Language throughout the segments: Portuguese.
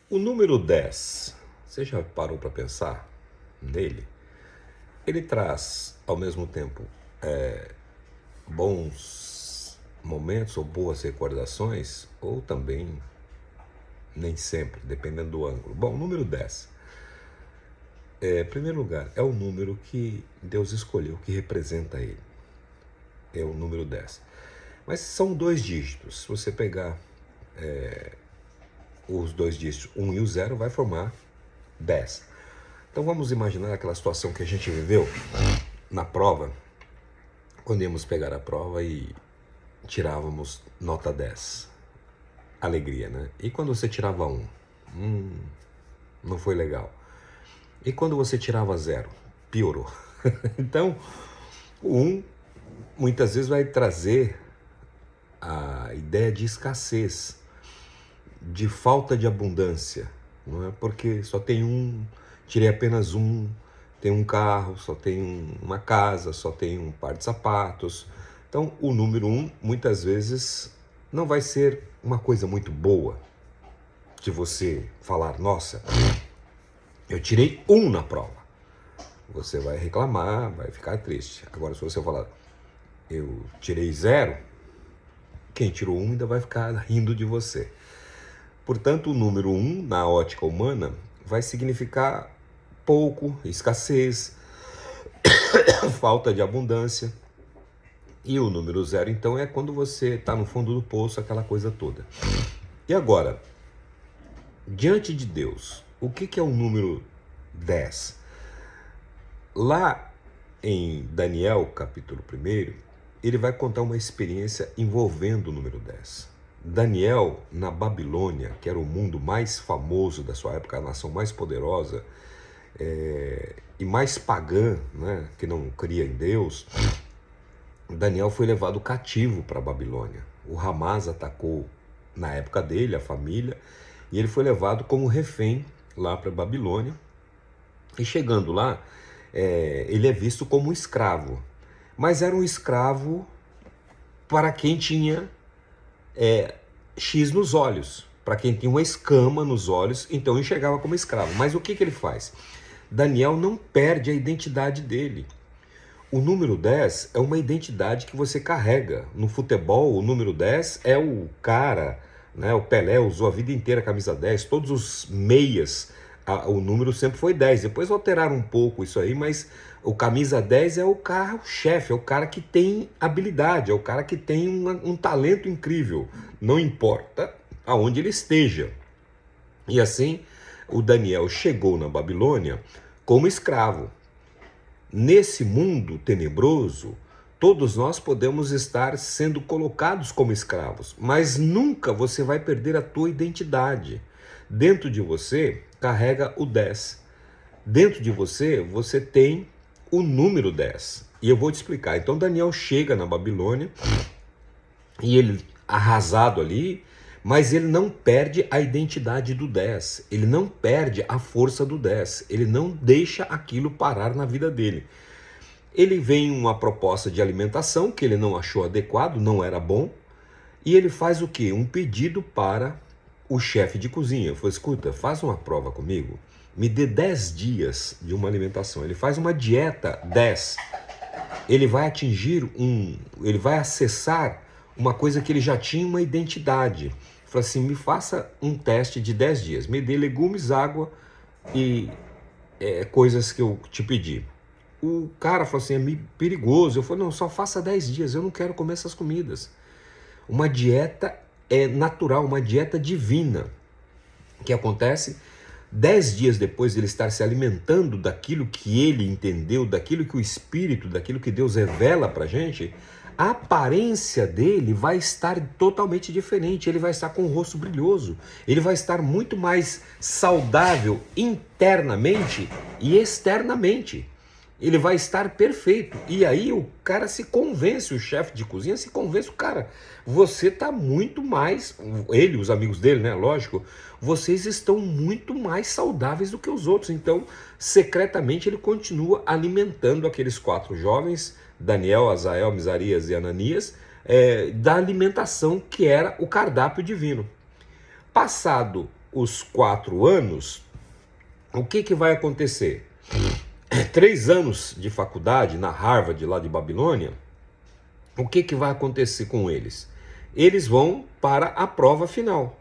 O número 10, você já parou para pensar nele? Ele traz, ao mesmo tempo, bons momentos ou boas recordações, ou também nem sempre, dependendo do ângulo. Bom, o número 10, em primeiro lugar, é o número que Deus escolheu, que representa ele. É o número 10. Mas são dois dígitos. Se você pegar os dois dígitos, 1 e o 0, vai formar 10. Então vamos imaginar aquela situação que a gente viveu na prova, quando íamos pegar a prova e tirávamos nota 10. Alegria, né? E quando você tirava 1? Não foi legal. E quando você tirava 0? Piorou. Então, o 1 muitas vezes vai trazer a ideia de escassez, de falta de abundância, não é? Porque só tem um, tirei apenas um, tem um carro, só tem uma casa, só tem um par de sapatos. Então, o número 1 muitas vezes não vai ser uma coisa muito boa de você falar, nossa, eu tirei 1 na prova. Você vai reclamar, vai ficar triste. Agora, se você falar, eu tirei 0, quem tirou 1 ainda vai ficar rindo de você. Portanto, o número 1, na ótica humana, vai significar pouco, escassez, falta de abundância. E o número 0, então, é quando você está no fundo do poço, aquela coisa toda. E agora, diante de Deus, o que é o número 10? Lá em Daniel, capítulo 1, ele vai contar uma experiência envolvendo o número 10. Daniel, na Babilônia, que era o mundo mais famoso da sua época, a nação mais poderosa e mais pagã, né, que não cria em Deus, Daniel foi levado cativo para a Babilônia. O Hamas atacou, na época dele, a família, e ele foi levado como refém lá para a Babilônia. E chegando lá, ele é visto como um escravo. Mas era um escravo para quem tinha X nos olhos, para quem tinha uma escama nos olhos, então enxergava como escravo. Mas o que ele faz? Daniel não perde a identidade dele. O número 10 é uma identidade que você carrega. No futebol, o número 10 é o cara, né? O Pelé usou a vida inteira a camisa 10, todos os meias, o número sempre foi 10. Depois alteraram um pouco isso aí, mas o camisa 10 é o carro-chefe, é o cara que tem habilidade, é o cara que tem um talento incrível, não importa aonde ele esteja. E assim, o Daniel chegou na Babilônia como escravo. Nesse mundo tenebroso, todos nós podemos estar sendo colocados como escravos, mas nunca você vai perder a tua identidade. Dentro de você carrega o 10. Dentro de você, você tem o número 10. E eu vou te explicar. Então Daniel chega na Babilônia e ele, arrasado ali, mas ele não perde a identidade do 10, ele não perde a força do 10, ele não deixa aquilo parar na vida dele. Ele vem uma proposta de alimentação que ele não achou adequado, não era bom, e ele faz o quê? Um pedido para o chefe de cozinha. Ele falou, escuta, faz uma prova comigo, me dê 10 dias de uma alimentação. Ele faz uma dieta 10. Ele vai ele vai acessar uma coisa que ele já tinha uma identidade. Fala assim, me faça um teste de 10 dias, me dê legumes, água e coisas que eu te pedi. O cara falou assim, é perigoso. Eu falei, não, só faça 10 dias, eu não quero comer essas comidas. Uma dieta natural, uma dieta divina. O que acontece? 10 dias depois de ele estar se alimentando daquilo que ele entendeu, daquilo que o Espírito, daquilo que Deus revela pra gente, a aparência dele vai estar totalmente diferente, ele vai estar com o rosto brilhoso, ele vai estar muito mais saudável internamente e externamente. Ele vai estar perfeito. E aí o cara se convence, o chefe de cozinha se convence, o cara, você está muito mais, ele, os amigos dele, né, lógico, vocês estão muito mais saudáveis do que os outros. Então, secretamente, ele continua alimentando aqueles 4 jovens, Daniel, Azael, Misarias e Ananias, da alimentação que era o cardápio divino. Passado os 4 anos, o que vai acontecer? 3 anos de faculdade na Harvard, lá de Babilônia, o que vai acontecer com eles? Eles vão para a prova final.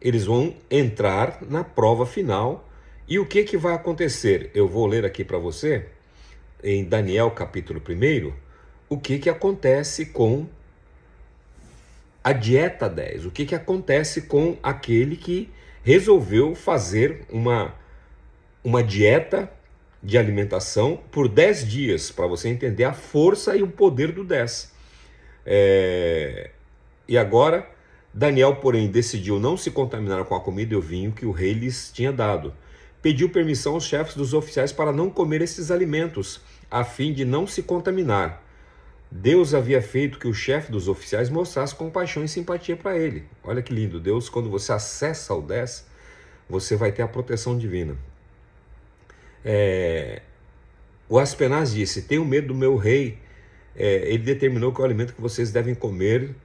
Eles vão entrar na prova final. E o que vai acontecer? Eu vou ler aqui para você, em Daniel capítulo 1, o que acontece com a dieta 10. O que acontece com aquele que resolveu fazer uma dieta de alimentação por 10 dias, para você entender a força e o poder do 10. E agora, Daniel, porém, decidiu não se contaminar com a comida e o vinho que o rei lhes tinha dado. Pediu permissão aos chefes dos oficiais para não comer esses alimentos, a fim de não se contaminar. Deus havia feito que o chefe dos oficiais mostrasse compaixão e simpatia para ele. Olha que lindo, Deus, quando você acessa o 10, você vai ter a proteção divina. O Aspenaz disse: tenho medo do meu rei. Ele determinou que o alimento que vocês devem comer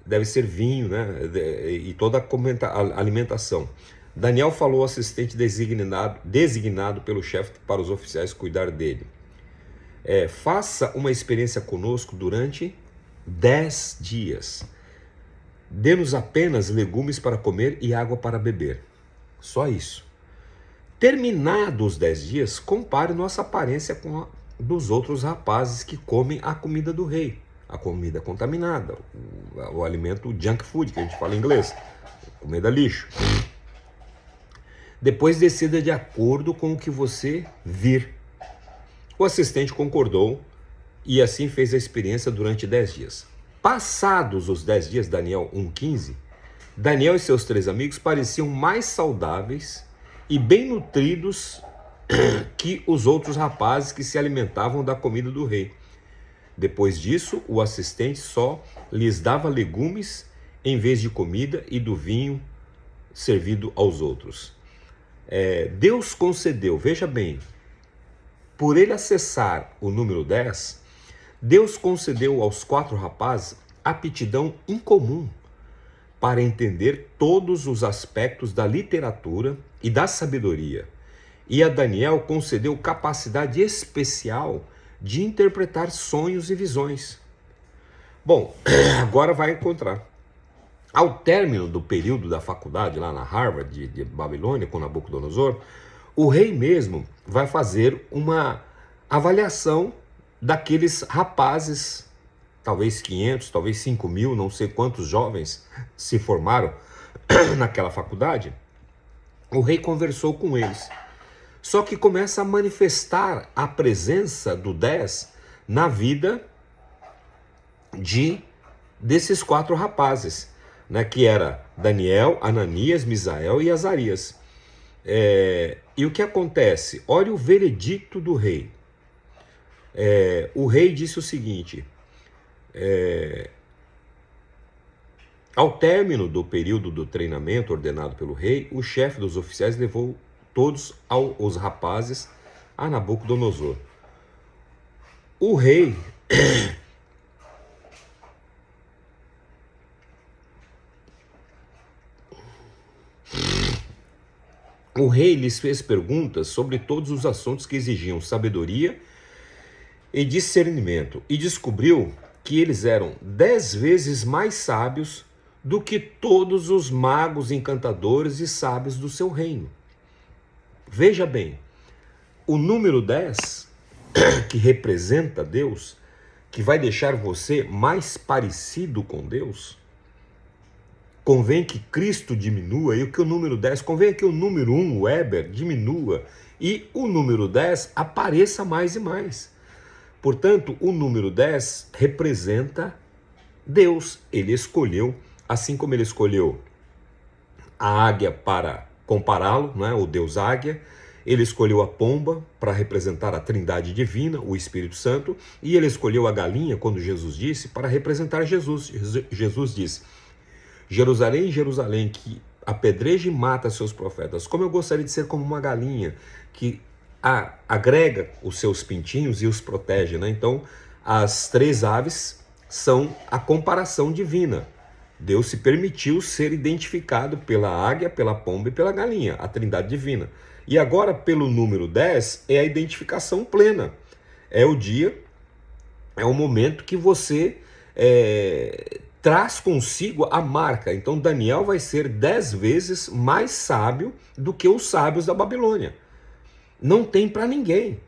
deve ser vinho, né? E toda a alimentação. Daniel falou ao assistente designado pelo chefe para os oficiais cuidar dele. Faça uma experiência conosco durante 10 dias. Dê-nos apenas legumes para comer e água para beber. Só isso. Terminados os 10 dias, compare nossa aparência com a dos outros rapazes que comem a comida do rei, a comida contaminada, o alimento junk food, que a gente fala em inglês, comida lixo. Depois decida de acordo com o que você vir. O assistente concordou e assim fez a experiência durante 10 dias. Passados os 10 dias, Daniel 1,15, Daniel e seus 3 amigos pareciam mais saudáveis e bem nutridos que os outros rapazes que se alimentavam da comida do rei. Depois disso, o assistente só lhes dava legumes em vez de comida e do vinho servido aos outros. Deus concedeu, veja bem, por ele acessar o número 10, Deus concedeu aos 4 rapazes aptidão incomum para entender todos os aspectos da literatura e da sabedoria. E a Daniel concedeu capacidade especial de interpretar sonhos e visões. Bom, agora vai encontrar. Ao término do período da faculdade lá na Harvard de Babilônia, com Nabucodonosor, o rei mesmo vai fazer uma avaliação daqueles rapazes, talvez 500, talvez 5.000, não sei quantos jovens se formaram naquela faculdade. O rei conversou com eles. Só que começa a manifestar a presença do 10 na vida desses 4 rapazes, né, que era Daniel, Ananias, Misael e Azarias. E o que acontece? Olha o veredicto do rei. O rei disse o seguinte: ao término do período do treinamento ordenado pelo rei, o chefe dos oficiais levou todos os rapazes a Nabucodonosor. O rei lhes fez perguntas sobre todos os assuntos que exigiam sabedoria e discernimento, e descobriu que eles eram 10 vezes mais sábios do que todos os magos, encantadores e sábios do seu reino. Veja bem, o número 10, que representa Deus, que vai deixar você mais parecido com Deus, convém que Cristo diminua e que o número 10, convém que o número 1, o Weber, diminua e o número 10 apareça mais e mais. Portanto, o número 10 representa Deus. Ele escolheu, assim como ele escolheu a águia para compará-lo, né, o Deus águia, ele escolheu a pomba para representar a Trindade divina, o Espírito Santo, e ele escolheu a galinha, quando Jesus disse, para representar Jesus. Jesus disse: Jerusalém, Jerusalém, que apedreja e mata seus profetas, como eu gostaria de ser como uma galinha que agrega os seus pintinhos e os protege, né? Então, as 3 aves são a comparação divina Deus se permitiu ser identificado pela águia, pela pomba e pela galinha, a trindade divina. E agora, pelo número 10, é a identificação plena. É o dia, é o momento que você traz consigo a marca. Então Daniel vai ser 10 vezes mais sábio do que os sábios da Babilônia. Não tem para ninguém.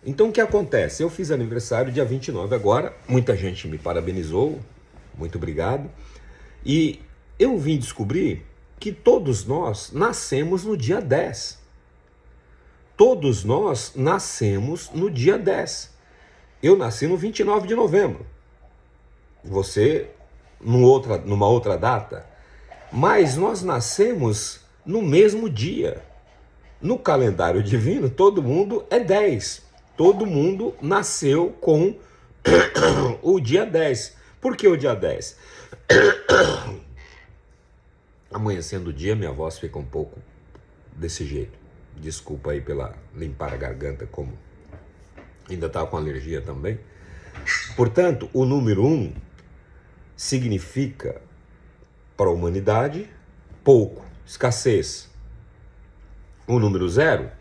Então o que acontece? Eu fiz aniversário dia 29 agora, muita gente me parabenizou, muito obrigado. E eu vim descobrir que todos nós nascemos no dia 10. Todos nós nascemos no dia 10. Eu nasci no 29 de novembro. Você numa outra data. Mas nós nascemos no mesmo dia. No calendário divino, todo mundo é 10. Todo mundo nasceu com o dia 10. Por que o dia 10? Amanhecendo o dia, minha voz fica um pouco desse jeito. Desculpa aí pela limpar a garganta, como ainda estava com alergia também. Portanto, o número 1 significa para a humanidade pouco, escassez. O número 0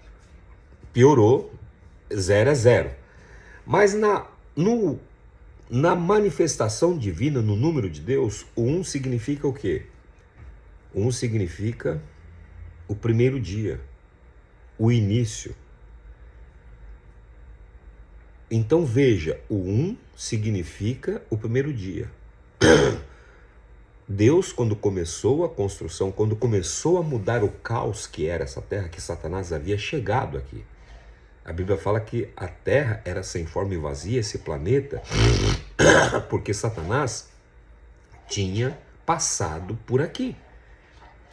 piorou, 0 é 0. Mas na manifestação divina, no número de Deus, o 1 significa o quê? 1 significa o primeiro dia, o início. Então veja, o 1 significa o primeiro dia. Deus, quando começou a construção, quando começou a mudar o caos que era essa terra, que Satanás havia chegado aqui. A Bíblia fala que a terra era sem forma e vazia, esse planeta, porque Satanás tinha passado por aqui.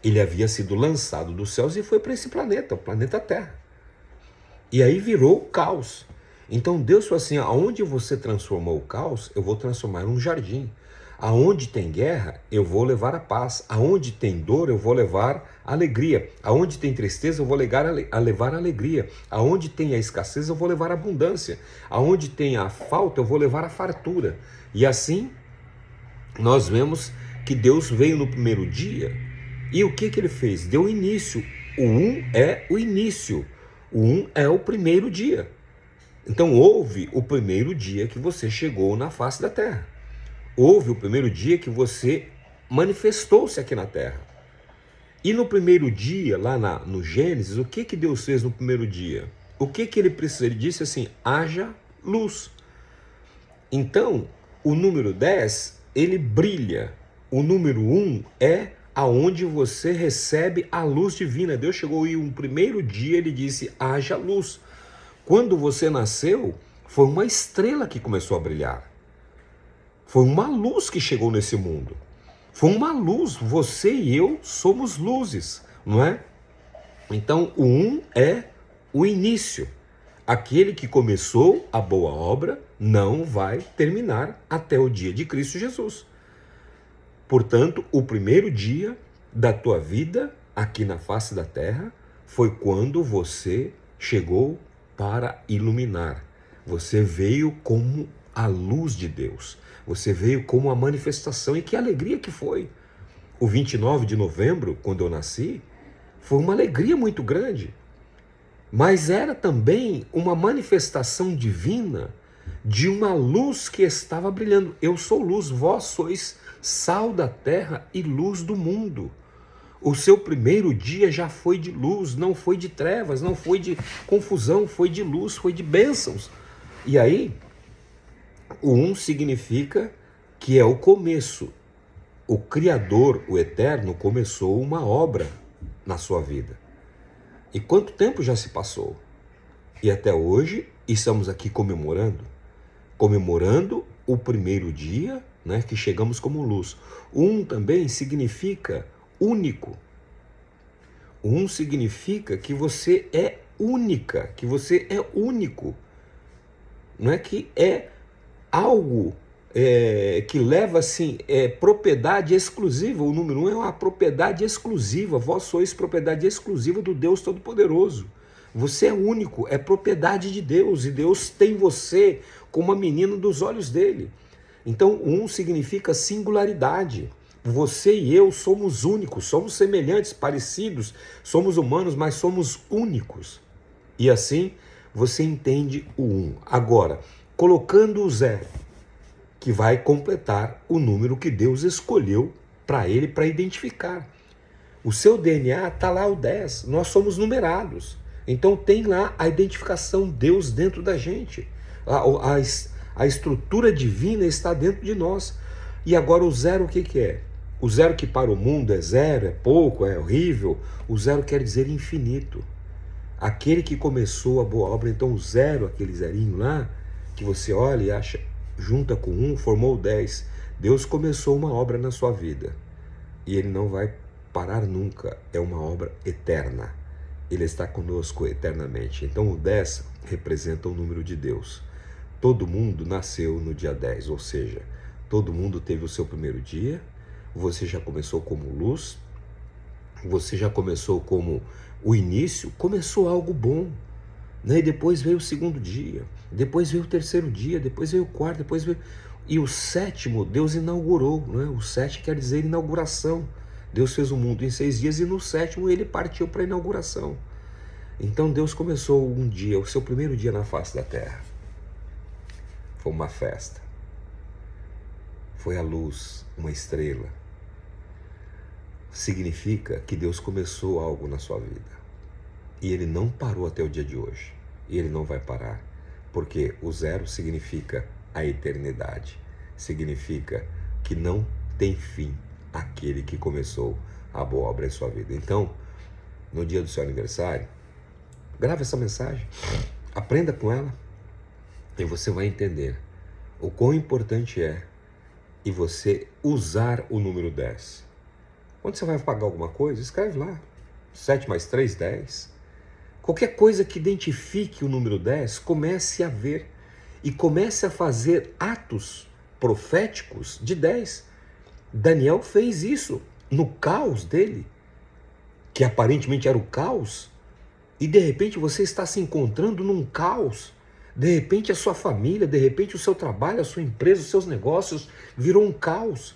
Ele havia sido lançado dos céus e foi para esse planeta, o planeta Terra. E aí virou o caos. Então Deus falou assim, aonde você transformou o caos, eu vou transformar num jardim. Aonde tem guerra, eu vou levar a paz. Aonde tem dor, eu vou levar alegria. Aonde tem tristeza, eu vou levar alegria. Aonde tem a escassez, eu vou levar a abundância. Aonde tem a falta, eu vou levar a fartura. E assim, nós vemos que Deus veio no primeiro dia. E o que ele fez? Deu início. O 1 é o início. O 1 é o primeiro dia. Então houve o primeiro dia que você chegou na face da terra. Houve o primeiro dia que você manifestou-se aqui na terra. E no primeiro dia, lá no Gênesis, o que Deus fez no primeiro dia? O que ele precisou? Ele disse assim, haja luz. Então, o número 10, ele brilha. O número 1 é aonde você recebe a luz divina. Deus chegou e um primeiro dia ele disse, haja luz. Quando você nasceu, foi uma estrela que começou a brilhar. Foi uma luz que chegou nesse mundo. Foi uma luz. Você e eu somos luzes, não é? Então, o 1 é o início. Aquele que começou a boa obra não vai terminar até o dia de Cristo Jesus. Portanto, o primeiro dia da tua vida aqui na face da terra foi quando você chegou para iluminar. Você veio como a luz de Deus. Você veio como a manifestação, e que alegria que foi. O 29 de novembro, quando eu nasci, foi uma alegria muito grande. Mas era também uma manifestação divina de uma luz que estava brilhando. Eu sou luz, vós sois sal da terra e luz do mundo. O seu primeiro dia já foi de luz, não foi de trevas, não foi de confusão, foi de luz, foi de bênçãos. E aí, o 1 significa que é o começo. O Criador, o Eterno, começou uma obra na sua vida. E quanto tempo já se passou? E até hoje estamos aqui comemorando o primeiro dia, né, que chegamos como luz. O 1 também significa único. O 1 significa que você é única, que você é único. Não é que é algo que leva assim, propriedade exclusiva. O número 1 é uma propriedade exclusiva. Vós sois propriedade exclusiva do Deus Todo-Poderoso. Você é único, é propriedade de Deus, e Deus tem você como a menina dos olhos dele. Então, 1 significa singularidade. Você e eu somos únicos, somos semelhantes, parecidos, somos humanos, mas somos únicos. E assim você entende o 1. Agora, colocando o 0, que vai completar o número que Deus escolheu para ele, para identificar. O seu DNA está lá o 10, nós somos numerados. Então tem lá a identificação Deus dentro da gente. A estrutura divina está dentro de nós. E agora o 0 o que é? O 0 que para o mundo é 0, é pouco, é horrível. O 0 quer dizer infinito. Aquele que começou a boa obra, então o 0, aquele zerinho lá, que você olha e acha, junta com 1, formou o 10. Deus começou uma obra na sua vida. E ele não vai parar nunca, é uma obra eterna. Ele está conosco eternamente. Então o 10 representa o número de Deus. Todo mundo nasceu no dia 10, ou seja, todo mundo teve o seu primeiro dia, você já começou como luz, você já começou como o início, começou algo bom, né? E depois veio o segundo dia, depois veio o terceiro dia, depois veio o quarto, depois veio... E o sétimo, Deus inaugurou, né? O 7 quer dizer inauguração. Deus fez o mundo em 6 dias e no sétimo ele partiu para a inauguração. Então Deus começou um dia, o seu primeiro dia na face da terra. Foi uma festa. Foi a luz, uma estrela. Significa que Deus começou algo na sua vida. E ele não parou até o dia de hoje. E ele não vai parar. Porque o 0 significa a eternidade. Significa que não tem fim aquele que começou a boa obra em sua vida. Então, no dia do seu aniversário, grave essa mensagem, aprenda com ela e você vai entender o quão importante é e você usar o número 10. Quando você vai pagar alguma coisa, escreve lá, 7 mais 3, 10. Qualquer coisa que identifique o número 10, comece a ver e comece a fazer atos proféticos de 10. Daniel fez isso no caos dele, que aparentemente era o caos, e de repente você está se encontrando num caos. De repente a sua família, de repente o seu trabalho, a sua empresa, os seus negócios virou um caos.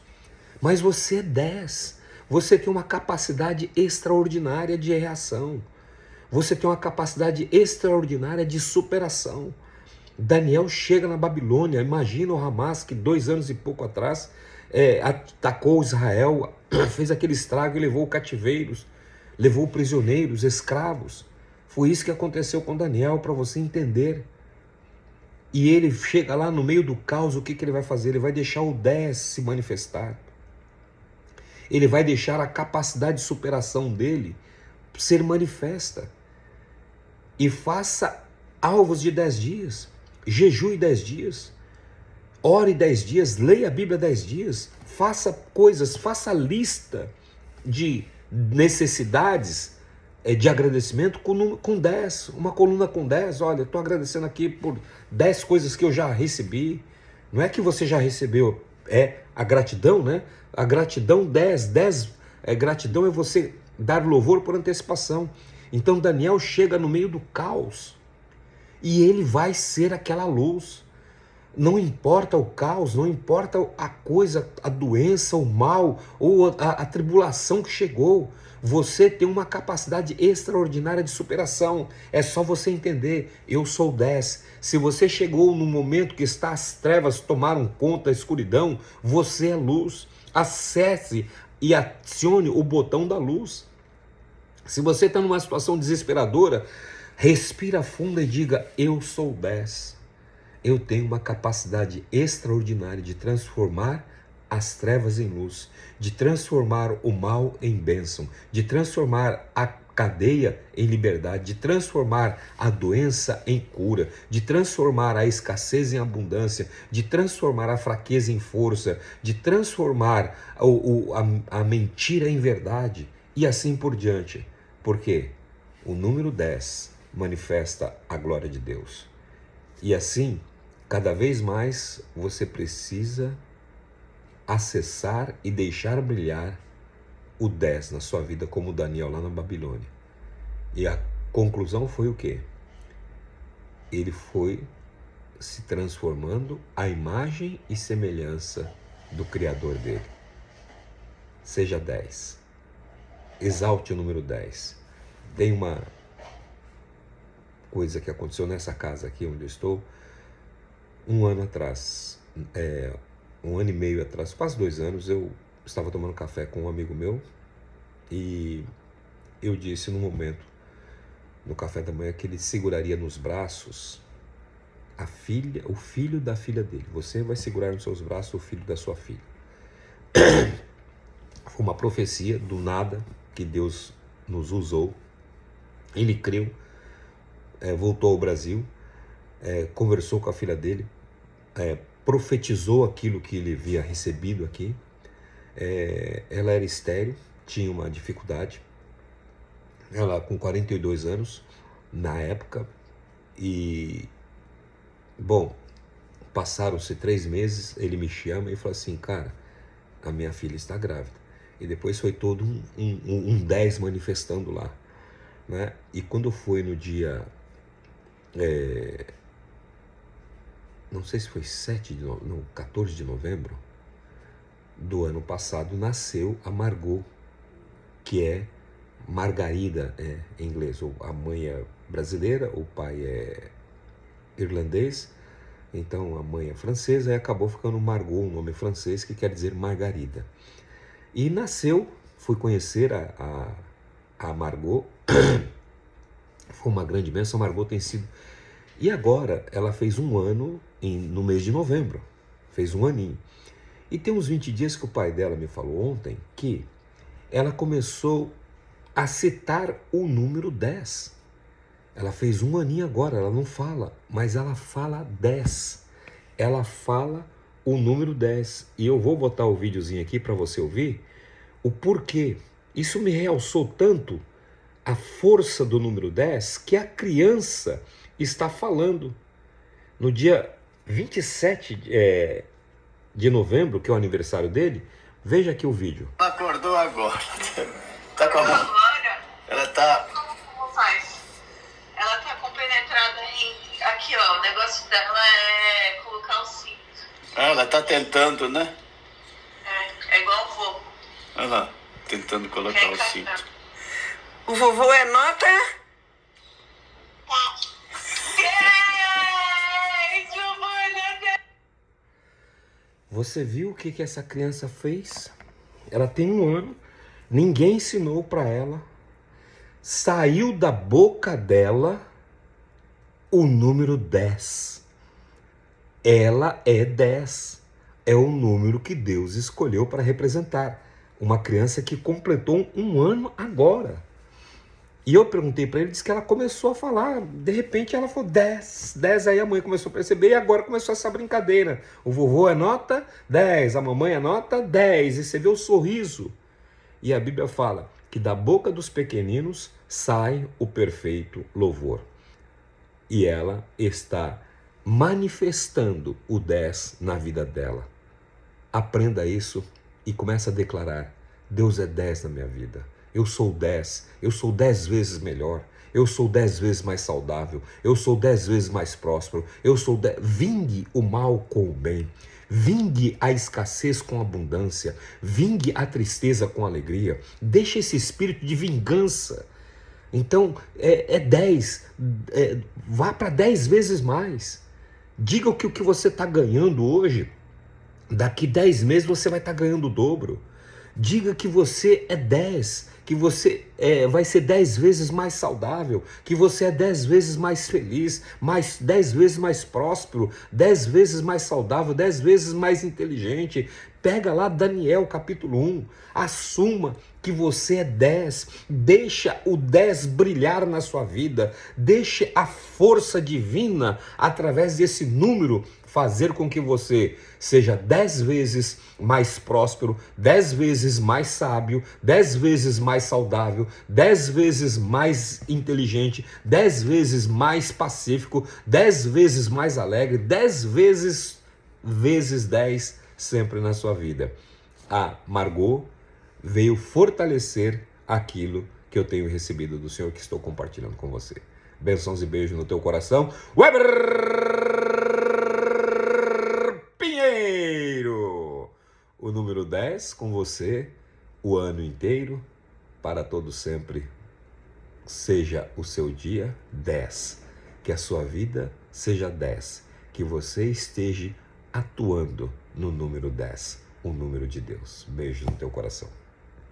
Mas você é 10. Você tem uma capacidade extraordinária de reação. Você tem uma capacidade extraordinária de superação. Daniel chega na Babilônia, imagina o Hamas que 2 anos e pouco atrás atacou Israel, fez aquele estrago e levou cativeiros, levou prisioneiros, escravos. Foi isso que aconteceu com Daniel, para você entender. E ele chega lá no meio do caos, o que ele vai fazer? Ele vai deixar o 10 se manifestar. Ele vai deixar a capacidade de superação dele ser manifesta. E faça alvos de 10 dias, jejue 10 dias, ore 10 dias, leia a Bíblia 10 dias, faça coisas, faça lista de necessidades de agradecimento com 10, uma coluna com 10, olha, estou agradecendo aqui por 10 coisas que eu já recebi. Não é que você já recebeu, é a gratidão, né? A gratidão 10 gratidão é você dar louvor por antecipação. Então Daniel chega no meio do caos e ele vai ser aquela luz. Não importa o caos, não importa a coisa, a doença, o mal ou a tribulação que chegou, você tem uma capacidade extraordinária de superação. É só você entender, eu sou 10. Se você chegou no momento que está as trevas tomaram conta da escuridão, você é luz. Acesse e acione o botão da luz. Se você está numa situação desesperadora, respira fundo e diga, eu sou 10. Eu tenho uma capacidade extraordinária de transformar as trevas em luz, de transformar o mal em bênção, de transformar a cadeia em liberdade, de transformar a doença em cura, de transformar a escassez em abundância, de transformar a fraqueza em força, de transformar a mentira em verdade e assim por diante. Porque o número 10 manifesta a glória de Deus. E assim, cada vez mais você precisa acessar e deixar brilhar o 10 na sua vida, como Daniel lá na Babilônia. E a conclusão foi o quê? Ele foi se transformando à imagem e semelhança do Criador dele. seja 10. Exalte o número 10. Tem uma coisa que aconteceu nessa casa aqui onde eu estou, um ano atrás, 1 ano e meio atrás, quase 2 anos, eu estava tomando café com um amigo meu e eu disse no momento, no café da manhã, que ele seguraria nos braços o filho da filha dele. Você vai segurar nos seus braços o filho da sua filha. Foi uma profecia do nada que Deus nos usou. Ele creu, voltou ao Brasil, conversou com a filha dele, profetizou aquilo que ele havia recebido aqui. Ela era estéril, tinha uma dificuldade. Ela com 42 anos na época. E, bom, passaram-se 3 meses, ele me chama e fala assim, cara, a minha filha está grávida. E depois foi todo um 10 manifestando lá, né? E quando foi no dia, não sei se foi 14 de novembro do ano passado, nasceu a Margot, que é Margarida em inglês. A mãe é brasileira, o pai é irlandês, então a mãe é francesa, e acabou ficando Margot, um nome francês que quer dizer Margarida. E nasceu, fui conhecer a Margot, foi uma grande bênção. A Margot tem sido... E agora ela fez 1 ano no mês de novembro, fez 1 aninho. E tem uns 20 dias que o pai dela me falou ontem que ela começou a citar o número 10. Ela fez 1 aninho agora, ela não fala, mas ela fala 10. Ela fala o número 10. E eu vou botar o videozinho aqui para você ouvir o porquê. Isso me realçou tanto a força do número 10 que a criança está falando. No dia 27 de novembro, que é o aniversário dele, veja aqui o vídeo. Ela acordou agora. Tá com a mão. Agora? Ela tá... Como faz? Ela tá compenetrada em... Aqui, ó, o negócio dela é colocar o cinto. Ah, ela tá tentando, né? É igual o vô. Olha lá, tentando colocar o cinto. O vovô é nota? Você viu o que essa criança fez? Ela tem 1 ano, ninguém ensinou para ela, saiu da boca dela o número 10. Ela é 10, é o número que Deus escolheu para representar uma criança que completou 1 ano agora. E eu perguntei para ele, disse que ela começou a falar, de repente ela falou 10, 10, aí a mãe começou a perceber e agora começou essa brincadeira. O vovô é nota 10, a mamãe é nota 10, e você vê o sorriso. E a Bíblia fala que da boca dos pequeninos sai o perfeito louvor. E ela está manifestando o 10 na vida dela. Aprenda isso e comece a declarar, Deus é 10 na minha vida. Eu sou 10, eu sou 10 vezes melhor, eu sou 10 vezes mais saudável, eu sou 10 vezes mais próspero, eu sou 10... Vingue o mal com o bem, vingue a escassez com a abundância, vingue a tristeza com a alegria, deixe esse espírito de vingança. Então, 10, vá para 10 vezes mais. Diga que o que você está ganhando hoje, daqui 10 meses você vai estar ganhando o dobro. Diga que você é 10, que você vai ser 10 vezes mais saudável, que você é 10 vezes mais feliz, 10 vezes mais próspero, 10 vezes mais saudável, 10 vezes mais inteligente. Pega lá Daniel capítulo 1, assuma que você é 10, deixa o 10 brilhar na sua vida, deixe a força divina através desse número fazer com que você seja 10 vezes mais próspero, 10 vezes mais sábio, 10 vezes mais saudável, 10 vezes mais inteligente, 10 vezes mais pacífico, 10 vezes mais alegre, 10 vezes 10 sempre na sua vida. A Margot veio fortalecer aquilo que eu tenho recebido do Senhor, que estou compartilhando com você. Bênçãos e beijos no teu coração. Pinheiro, o número 10 com você o ano inteiro, para todo sempre, seja o seu dia 10. Que a sua vida seja 10. Que você esteja atuando no número 10, o número de Deus. Beijo no teu coração.